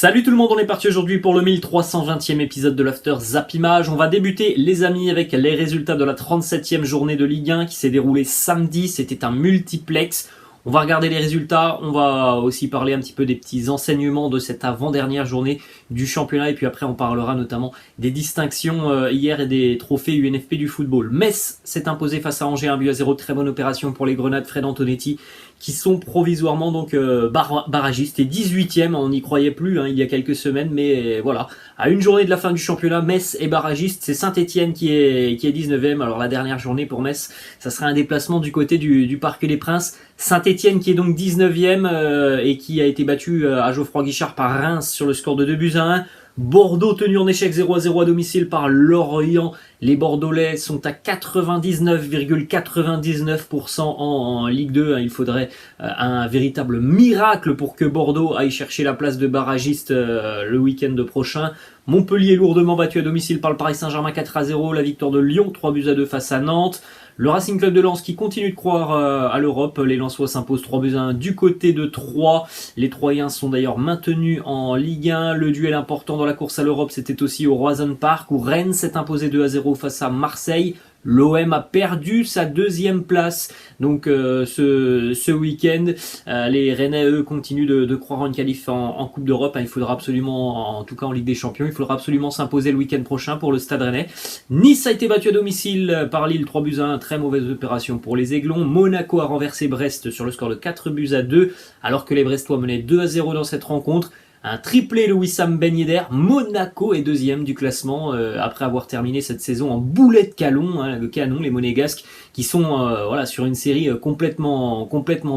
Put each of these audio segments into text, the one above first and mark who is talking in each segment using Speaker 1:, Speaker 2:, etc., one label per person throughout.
Speaker 1: Salut tout le monde, on est parti aujourd'hui pour le 1320e épisode de l'After Zap Image. On va débuter les amis avec les résultats de la 37e journée de Ligue 1 qui s'est déroulée samedi, c'était un multiplex. On va regarder les résultats, on va aussi parler un petit peu des petits enseignements de cette avant-dernière journée du championnat et puis après on parlera notamment des distinctions hier et des trophées UNFP du football. Metz s'est imposé face à Angers 1-0, très bonne opération pour les Grenades, Fred Antonetti qui sont provisoirement donc barragistes et 18e, on n'y croyait plus il y a quelques semaines, mais voilà, à une journée de la fin du championnat, Metz est barragiste, c'est Saint-Etienne qui est 19e, alors la dernière journée pour Metz, ça sera un déplacement du côté du Parc des Princes. Saint-Etienne qui est donc 19e et qui a été battu à Geoffroy Guichard par Reims sur le score de 2-1. Bordeaux tenu en échec 0-0 à domicile par Lorient. Les Bordelais sont à 99,99% en Ligue 2. Il faudrait un véritable miracle pour que Bordeaux aille chercher la place de barragiste le week-end prochain. Montpellier lourdement battu à domicile par le Paris Saint-Germain 4-0. La victoire de Lyon 3-2 face à Nantes. Le Racing Club de Lens qui continue de croire à l'Europe. Les Lensois s'imposent 3-1 du côté de Troyes. Les Troyens sont d'ailleurs maintenus en Ligue 1. Le duel important dans la course à l'Europe, c'était aussi au Roazhon Park où Rennes s'est imposé 2-0 face à Marseille. L'OM a perdu sa deuxième place donc ce week-end. Les Rennais eux continuent de croire en une qualif en Coupe d'Europe. Il faudra absolument, en tout cas en Ligue des Champions, il faudra absolument s'imposer le week-end prochain pour le Stade Rennais. Nice a été battu à domicile par Lille 3-1, très mauvaise opération pour les Aiglons. Monaco a renversé Brest sur le score de 4-2 alors que les Brestois menaient 2-0 dans cette rencontre. Un triplé de Wissam Ben Yedder. Monaco est deuxième du classement après avoir terminé cette saison en boulet de canon, le canon, les Monégasques qui sont sur une série complètement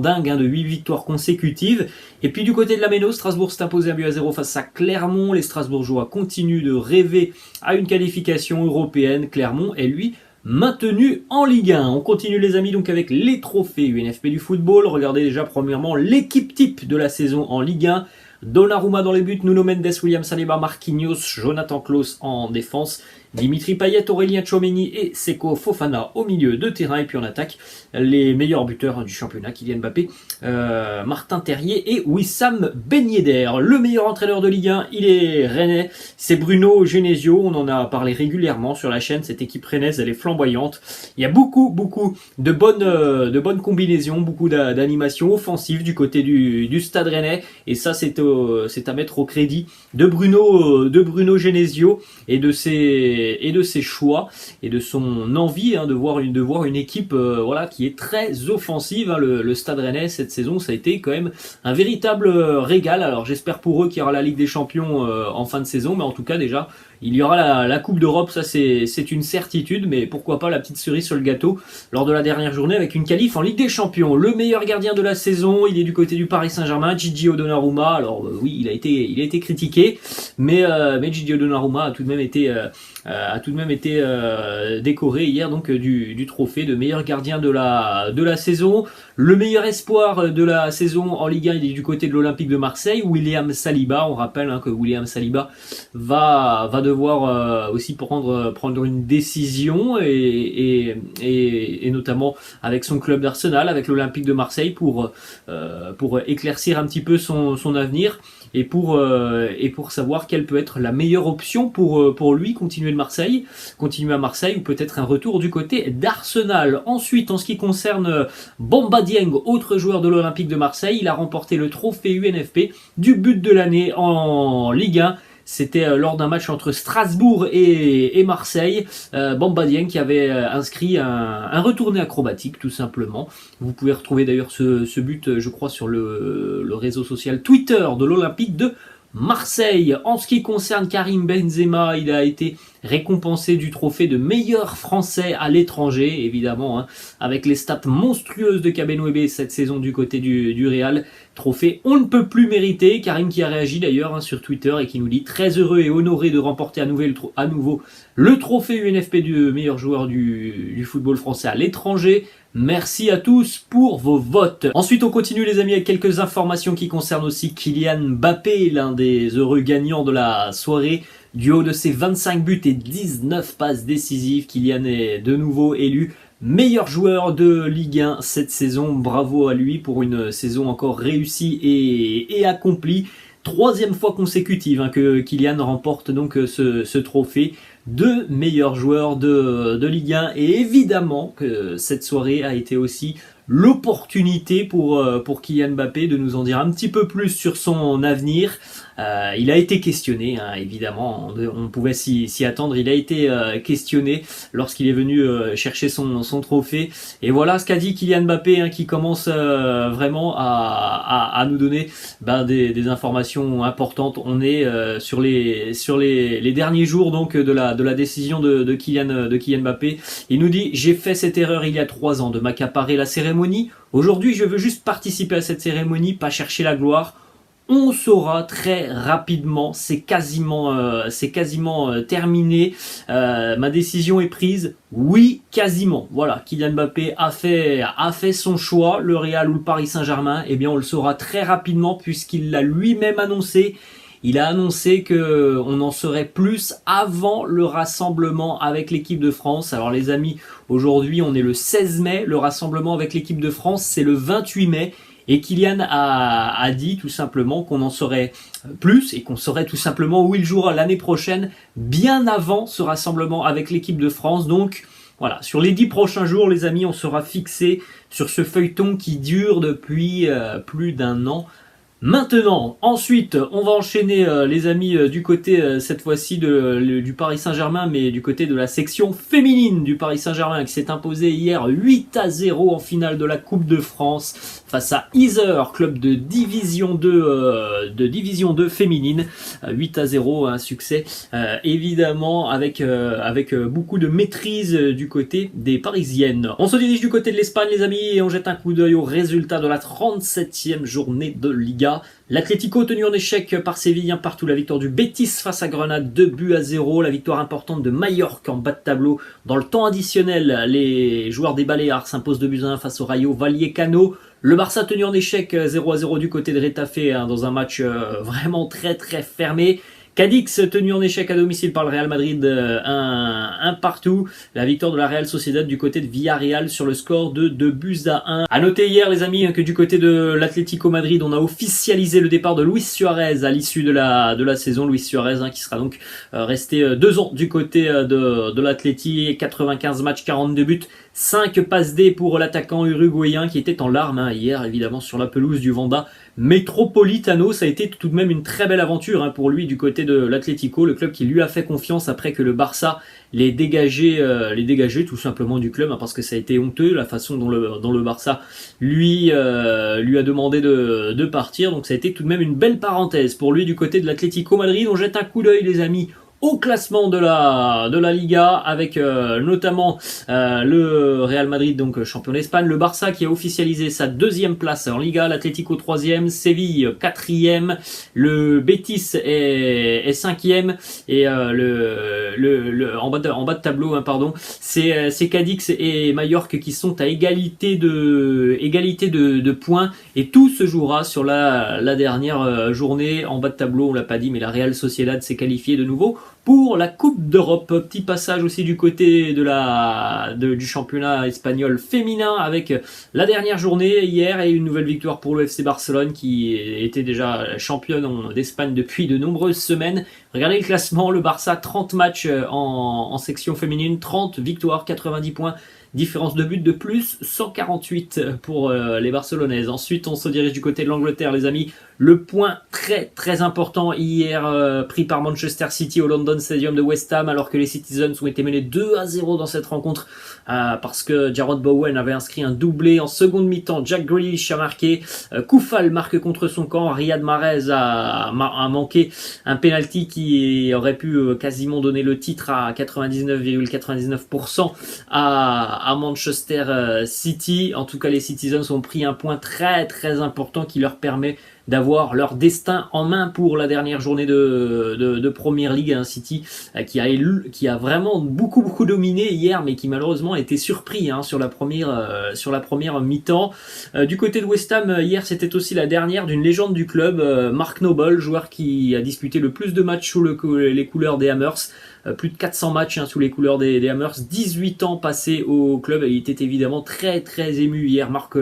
Speaker 1: dingue de 8 victoires consécutives. Et puis du côté de la Méno, Strasbourg s'est imposé 1-0 face à Clermont. Les Strasbourgeois continuent de rêver à une qualification européenne. Clermont est lui maintenu en Ligue 1. On continue les amis donc avec les trophées UNFP du football. Regardez déjà premièrement l'équipe type de la saison en Ligue 1. Donnarumma dans les buts, Nuno Mendes, William Saliba, Marquinhos, Jonathan Klaus en défense, Dimitri Payet, Aurélien Tchouaméni et Seko Fofana au milieu de terrain. Et puis en attaque, les meilleurs buteurs du championnat, Kylian Mbappé, Martin Terrier et Wissam Ben Yedder. Le meilleur entraîneur de Ligue 1, il est rennais, c'est Bruno Genesio. On en a parlé régulièrement sur la chaîne, cette équipe rennaise, elle est flamboyante. Il y a beaucoup de bonnes combinaisons, beaucoup d'animations offensives du côté du Stade Rennais. Et ça, c'est à mettre au crédit de Bruno Genesio et de ses choix et de son envie de voir une équipe qui est très offensive. Le Stade Rennais cette saison, ça a été quand même un véritable régal. Alors j'espère pour eux qu'il y aura la Ligue des Champions en fin de saison, mais en tout cas déjà il y aura la Coupe d'Europe, ça c'est une certitude, mais pourquoi pas la petite cerise sur le gâteau lors de la dernière journée avec une qualif en Ligue des Champions. Le meilleur gardien de la saison, il est du côté du Paris Saint-Germain, Gigi Donnarumma. Alors oui, il a été critiqué, mais Gigi Donnarumma a tout de même été décoré hier donc du trophée de meilleur gardien de la saison. Le meilleur espoir de la saison en Ligue 1, il est du côté de l'Olympique de Marseille, William Saliba. On rappelle que William Saliba va devoir aussi prendre une décision et notamment avec son club d'Arsenal, avec l'Olympique de Marseille pour éclaircir un petit peu son avenir et pour savoir quelle peut être la meilleure option pour lui, continuer à Marseille ou peut-être un retour du côté d'Arsenal. Ensuite, en ce qui concerne Bamba Dieng, autre joueur de l'Olympique de Marseille, il a remporté le trophée UNFP du but de l'année en Ligue 1. C'était lors d'un match entre Strasbourg et Marseille. Bamba Dieng qui avait inscrit un retourné acrobatique tout simplement. Vous pouvez retrouver d'ailleurs ce but, je crois, sur le réseau social Twitter de l'Olympique de Marseille. En ce qui concerne Karim Benzema, il a été récompensé du trophée de meilleur français à l'étranger, évidemment, avec les stats monstrueuses de Kabenwebe cette saison du côté du Real. Trophée on ne peut plus mériter. Karim qui a réagi d'ailleurs sur Twitter et qui nous dit très heureux et honoré de remporter à nouveau le trophée UNFP du meilleur joueur du football français à l'étranger. Merci à tous pour vos votes. Ensuite, on continue les amis avec quelques informations qui concernent aussi Kylian Mbappé, l'un des heureux gagnants de la soirée. Du haut de ses 25 buts et 19 passes décisives, Kylian est de nouveau élu meilleur joueur de Ligue 1 cette saison. Bravo à lui pour une saison encore réussie et accomplie. Troisième fois consécutive que Kylian remporte donc ce trophée de meilleur joueur de Ligue 1. Et évidemment que cette soirée a été aussi l'opportunité pour Kylian Mbappé de nous en dire un petit peu plus sur son avenir. Il a été questionné, évidemment, on pouvait s'y attendre. Il a été questionné lorsqu'il est venu chercher son trophée. Et voilà ce qu'a dit Kylian Mbappé, qui commence vraiment à nous donner des informations importantes. On est sur les derniers jours donc de la décision de Kylian Mbappé. Il nous dit: j'ai fait cette erreur il y a 3 ans de m'accaparer la cérémonie. Aujourd'hui, je veux juste participer à cette cérémonie, pas chercher la gloire. On saura très rapidement, c'est quasiment terminé. Ma décision est prise. Oui, quasiment. Voilà, Kylian Mbappé a fait son choix, le Real ou le Paris Saint-Germain. Eh bien, on le saura très rapidement puisqu'il l'a lui-même annoncé. Il a annoncé qu'on en saurait plus avant le rassemblement avec l'équipe de France. Alors les amis, aujourd'hui on est le 16 mai, le rassemblement avec l'équipe de France c'est le 28 mai. Et Kylian a dit tout simplement qu'on en saurait plus et qu'on saurait tout simplement où il jouera l'année prochaine, bien avant ce rassemblement avec l'équipe de France. Donc voilà, sur les 10 prochains jours, les amis, on sera fixé sur ce feuilleton qui dure depuis plus d'1 an. Maintenant, ensuite, on va enchaîner les amis du côté cette fois-ci du Paris Saint-Germain, mais du côté de la section féminine du Paris Saint-Germain qui s'est imposé hier 8-0 en finale de la Coupe de France face à Yzeure, club de division 2 féminine. 8-0, un succès évidemment avec beaucoup de maîtrise du côté des Parisiennes. On se dirige du côté de l'Espagne les amis et on jette un coup d'œil aux résultats de la 37e journée de Liga. L'Atlético tenu en échec par Séville, partout. La victoire du Betis face à Grenade, 2-0. La victoire importante de Majorque en bas de tableau. Dans le temps additionnel, les joueurs des Baléares s'imposent 2-1 face au Rayo Vallecano. Le Barça tenu en échec 0-0 du côté de Retafe dans un match vraiment très très fermé. Cadix tenu en échec à domicile par le Real Madrid, un partout. La victoire de la Real Sociedad du côté de Villarreal sur le score de 2-1. À noter hier les amis que du côté de l'Atlético Madrid, on a officialisé le départ de Luis Suarez à l'issue de la saison. Luis Suarez qui sera donc resté 2 ans du côté de l'Atleti, 95 matchs, 42 buts. 5 passes D pour l'attaquant uruguayen qui était en larmes hier évidemment sur la pelouse du Wanda Metropolitano. Ça a été tout de même une très belle aventure pour lui du côté de l'Atlético, le club qui lui a fait confiance après que le Barça les dégageait tout simplement du club parce que ça a été honteux la façon dont le Barça lui a demandé de partir. Donc ça a été tout de même une belle parenthèse pour lui du côté de l'Atlético Madrid. On jette un coup d'œil les amis au classement de la Liga avec notamment le Real Madrid donc champion d'Espagne, le Barça qui a officialisé sa 2e place en Liga, l'Atlético 3e, Séville 4e, le Betis est 5e et en bas de tableau c'est Cadix et Majorque qui sont à égalité de points et tout se jouera sur la dernière journée. En bas de tableau on l'a pas dit mais la Real Sociedad s'est qualifiée de nouveau pour la Coupe d'Europe. Petit passage aussi du côté du championnat espagnol féminin avec la dernière journée hier et une nouvelle victoire pour le FC Barcelone qui était déjà championne d'Espagne depuis de nombreuses semaines. Regardez le classement, le Barça 30 matchs en section féminine, 30 victoires, 90 points. Différence de but de plus, 148 pour les Barcelonaises. Ensuite, on se dirige du côté de l'Angleterre, les amis. Le point très très important hier pris par Manchester City au London Stadium de West Ham, alors que les Citizens ont été menés 2-0 dans cette rencontre parce que Jarrod Bowen avait inscrit un doublé en seconde mi-temps. Jack Grealish a marqué, Koufal marque contre son camp, Riyad Mahrez a manqué un penalty qui aurait pu quasiment donner le titre à 99,99% à Manchester City. En tout cas, les Citizens ont pris un point très très important qui leur permet d'avoir leur destin en main pour la dernière journée de Premier League. City qui a vraiment beaucoup dominé hier mais qui malheureusement a été surpris sur la première mi-temps. Du côté de West Ham hier c'était aussi la dernière d'une légende du club, Mark Noble, joueur qui a disputé le plus de matchs sous les couleurs des Hammers. Plus de 400 matchs sous les couleurs des Hammers, 18 ans passés au club et il était évidemment très très ému hier, Mark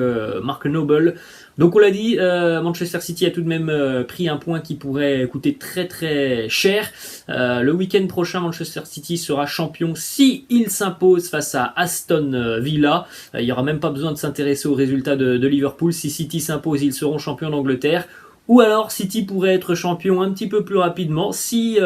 Speaker 1: Noble. Donc on l'a dit, Manchester City a tout de même pris un point qui pourrait coûter très très cher. Le week-end prochain, Manchester City sera champion si il s'impose face à Aston Villa. Il n'y aura même pas besoin de s'intéresser aux résultats de Liverpool. Si City s'impose, ils seront champions d'Angleterre. Ou alors City pourrait être champion un petit peu plus rapidement si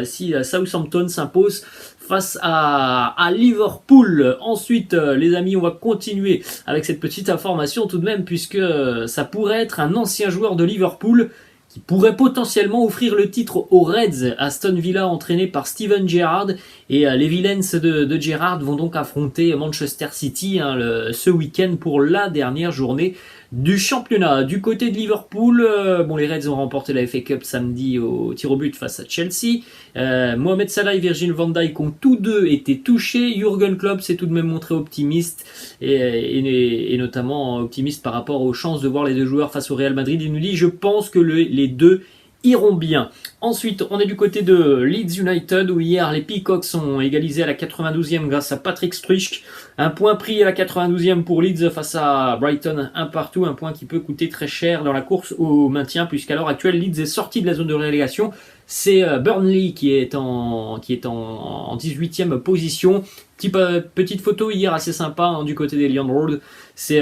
Speaker 1: Southampton s'impose face à Liverpool. Ensuite, les amis, on va continuer avec cette petite information tout de même, puisque ça pourrait être un ancien joueur de Liverpool qui pourrait potentiellement offrir le titre aux Reds. Aston Villa entraîné par Steven Gerrard, et les Villains de Gerrard vont donc affronter Manchester City ce week-end pour la dernière journée du championnat. Du côté de Liverpool, les Reds ont remporté la FA Cup samedi au tir au but face à Chelsea. Mohamed Salah et Virgil van Dijk ont tous deux été touchés. Jürgen Klopp s'est tout de même montré optimiste, et notamment optimiste par rapport aux chances de voir les deux joueurs face au Real Madrid. Il nous dit: je pense que les deux iront bien. Ensuite, on est du côté de Leeds United, où hier les Peacocks ont égalisé à la 92e grâce à Patrick Schick. Un point pris à la 92e pour Leeds face à Brighton, un partout, un point qui peut coûter très cher dans la course au maintien, puisqu'à l'heure actuelle Leeds est sorti de la zone de relégation. C'est Burnley qui est en 18e position. Petite photo hier assez sympa du côté des Lion Road. C'est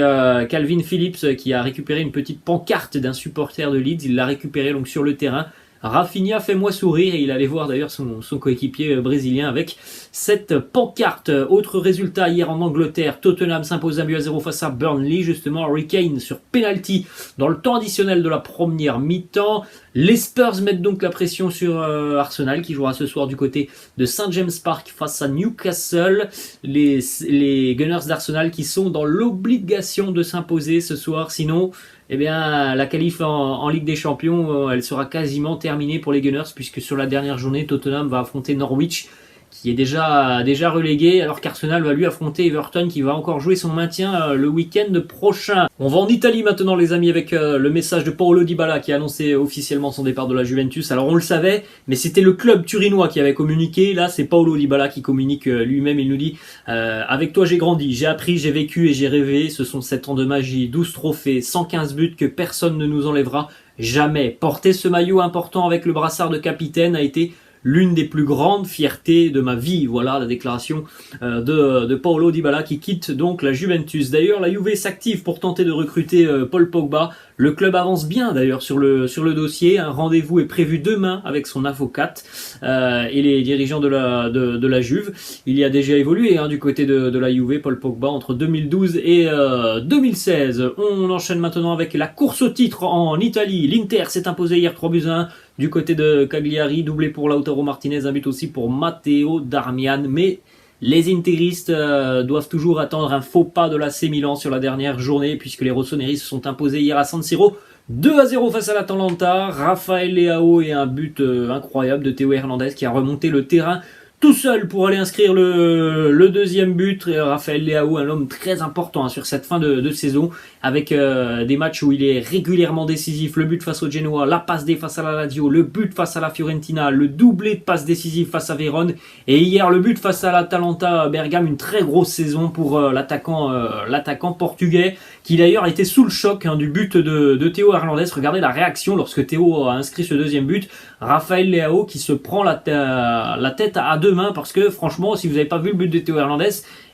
Speaker 1: Calvin Phillips qui a récupéré une petite pancarte d'un supporter de Leeds. Il l'a récupérée donc sur le terrain. Rafinha, fais-moi sourire, et il allait voir d'ailleurs son coéquipier brésilien avec cette pancarte. Autre résultat hier en Angleterre, Tottenham s'impose 1-0 face à Burnley, justement Harry Kane sur penalty dans le temps additionnel de la première mi-temps. Les Spurs mettent donc la pression sur Arsenal, qui jouera ce soir du côté de St James Park face à Newcastle. Les Gunners d'Arsenal qui sont dans l'obligation de s'imposer ce soir, sinon la qualif en Ligue des Champions, elle sera quasiment terminée pour les Gunners, puisque sur la dernière journée, Tottenham va affronter Norwich, qui est déjà relégué, alors qu'Arsenal va lui affronter Everton, qui va encore jouer son maintien le week-end prochain. On va en Italie maintenant, les amis, avec le message de Paulo Dybala, qui a annoncé officiellement son départ de la Juventus. Alors on le savait, mais c'était le club turinois qui avait communiqué. Là, c'est Paulo Dybala qui communique lui-même. Il nous dit: avec toi j'ai grandi, j'ai appris, j'ai vécu et j'ai rêvé. Ce sont 7 ans de magie, 12 trophées, 115 buts que personne ne nous enlèvera jamais. Porter ce maillot important avec le brassard de capitaine a été l'une des plus grandes fiertés de ma vie. Voilà la déclaration de Paulo Dybala, qui quitte donc la Juventus. D'ailleurs, la Juve s'active pour tenter de recruter Paul Pogba. Le club avance bien d'ailleurs sur le dossier. Un rendez-vous est prévu demain avec son avocate et les dirigeants de la Juve. Il y a déjà évolué du côté de la Juve, Paul Pogba, entre 2012 et 2016. On enchaîne maintenant avec la course au titre en Italie. L'Inter s'est imposé hier 3-1 du côté de Cagliari, doublé pour Lautaro Martinez, un but aussi pour Matteo Darmian. Mais les interistes doivent toujours attendre un faux pas de l'AC Milan sur la dernière journée, puisque les rossoneri se sont imposés hier à San Siro 2-0 face à l'Atalanta. Raphaël Leao et un but incroyable de Théo Hernandez, qui a remonté le terrain tout seul pour aller inscrire le deuxième but. Raphaël Leao, un homme très important sur cette fin de saison, avec des matchs où il est régulièrement décisif. Le but face au Genoa, la passe D face à la Lazio, le but face à la Fiorentina, le doublé de passe décisive face à Vérone, et hier le but face à l'Atalanta Bergame. Une très grosse saison pour l'attaquant portugais, qui d'ailleurs était sous le choc du but de Théo Hernandez. Regardez la réaction lorsque Théo a inscrit ce deuxième but. Raphaël Leao qui se prend la tête à deux mains, parce que franchement, si vous n'avez pas vu le but de Théo Hernandez,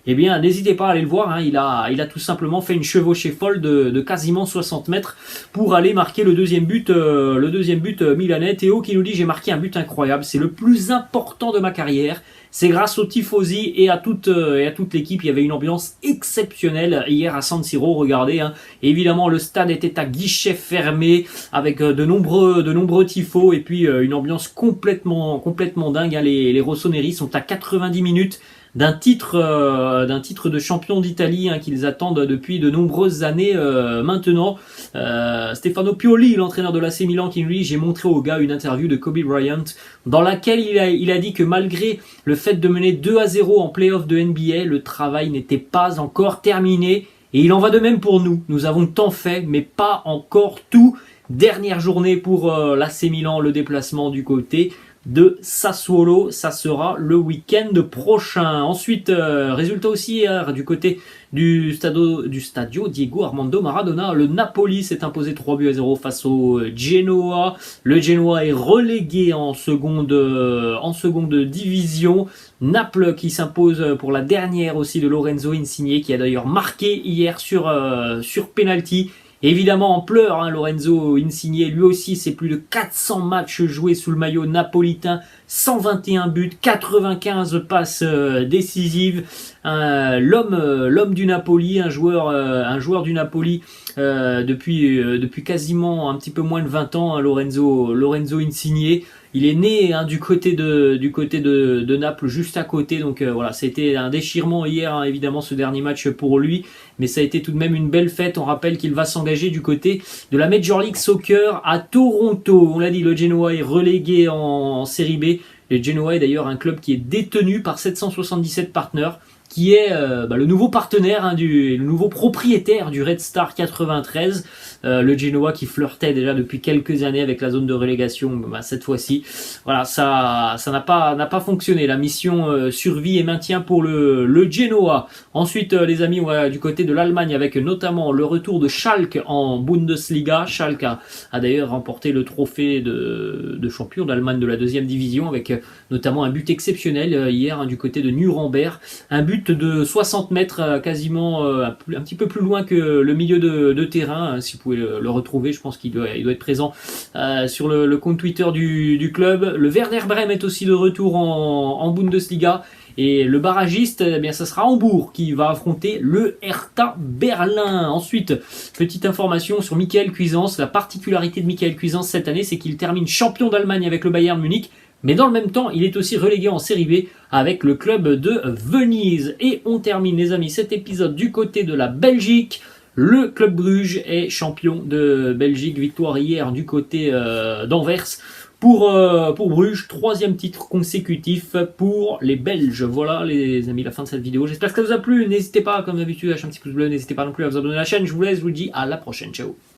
Speaker 1: n'hésitez pas à aller le voir. Il a tout simplement fait une chevauchée folle de quasiment 60 mètres pour aller marquer le deuxième but milanais. Théo qui nous dit: j'ai marqué un but incroyable, c'est le plus important de ma carrière. C'est grâce aux tifosi et à toute l'équipe. Il y avait une ambiance exceptionnelle hier à San Siro. Regardez, évidemment le stade était à guichet fermé avec de nombreux tifos, et puis une ambiance complètement dingue. Les rossoneri sont à 90 minutes d'un titre de champion d'Italie qu'ils attendent depuis de nombreuses années maintenant. Stefano Pioli, l'entraîneur de l'AC Milan, qui lui: j'ai montré aux gars une interview de Kobe Bryant dans laquelle il a dit que malgré le fait de mener 2-0 en play-off de NBA, le travail n'était pas encore terminé, et il en va de même pour nous. Nous avons tant fait, mais pas encore tout. Dernière journée pour l'AC Milan, le déplacement du côté de Sassuolo. Ça sera le week-end prochain. Ensuite, résultat aussi hier du côté du Stadio Diego Armando Maradona. Le Napoli s'est imposé 3-0 face au Genoa. Le Genoa est relégué en seconde division. Naples qui s'impose pour la dernière aussi de Lorenzo Insigne, qui a d'ailleurs marqué hier sur penalty. Évidemment en pleurs, hein, Lorenzo Insigne, lui aussi c'est plus de 400 matchs joués sous le maillot napolitain, 121 buts, 95 passes décisives. L'homme du Napoli, un joueur du Napoli depuis quasiment un petit peu moins de 20 ans, hein, Lorenzo Insigne. Il est né du côté de Naples, juste à côté. Donc voilà, c'était un déchirement hier, hein, évidemment, ce dernier match pour lui. Mais ça a été tout de même une belle fête. On rappelle qu'il va s'engager du côté de la Major League Soccer à Toronto. On l'a dit, le Genoa est relégué en Série B. Le Genoa est d'ailleurs un club qui est détenu par 777 partenaires, qui est le nouveau partenaire, hein, le nouveau propriétaire du Red Star 93. Le Genoa qui flirtait déjà depuis quelques années avec la zone de relégation, cette fois-ci, voilà, ça n'a pas fonctionné. La mission survie et maintien pour le Genoa. Ensuite, les amis, du côté de l'Allemagne, avec notamment le retour de Schalke en Bundesliga. Schalke a d'ailleurs remporté le trophée de champion d'Allemagne de la 2e division, avec notamment un but exceptionnel hier, hein, du côté de Nuremberg. Un but de 60 mètres, quasiment un petit peu plus loin que le milieu de terrain. Si vous pouvez le retrouver, je pense qu'il doit être présent sur le compte Twitter du club. Le Werder Bremen est aussi de retour en Bundesliga. Et le barragiste, eh bien, ça sera Hambourg qui va affronter le Hertha Berlin. Ensuite, petite information sur Michael Cuisance. La particularité de Michael Cuisance cette année, c'est qu'il termine champion d'Allemagne avec le Bayern Munich. Mais dans le même temps, il est aussi relégué en Série B avec le club de Venise. Et on termine, les amis, cet épisode du côté de la Belgique. Le club Bruges est champion de Belgique. Victoire hier du côté d'Anvers. Pour Bruges, 3e titre consécutif pour les Belges. Voilà les amis, la fin de cette vidéo. J'espère que ça vous a plu. N'hésitez pas, comme d'habitude, à lâcher un petit pouce bleu. N'hésitez pas non plus à vous abonner à la chaîne. Je vous laisse, je vous dis à la prochaine. Ciao.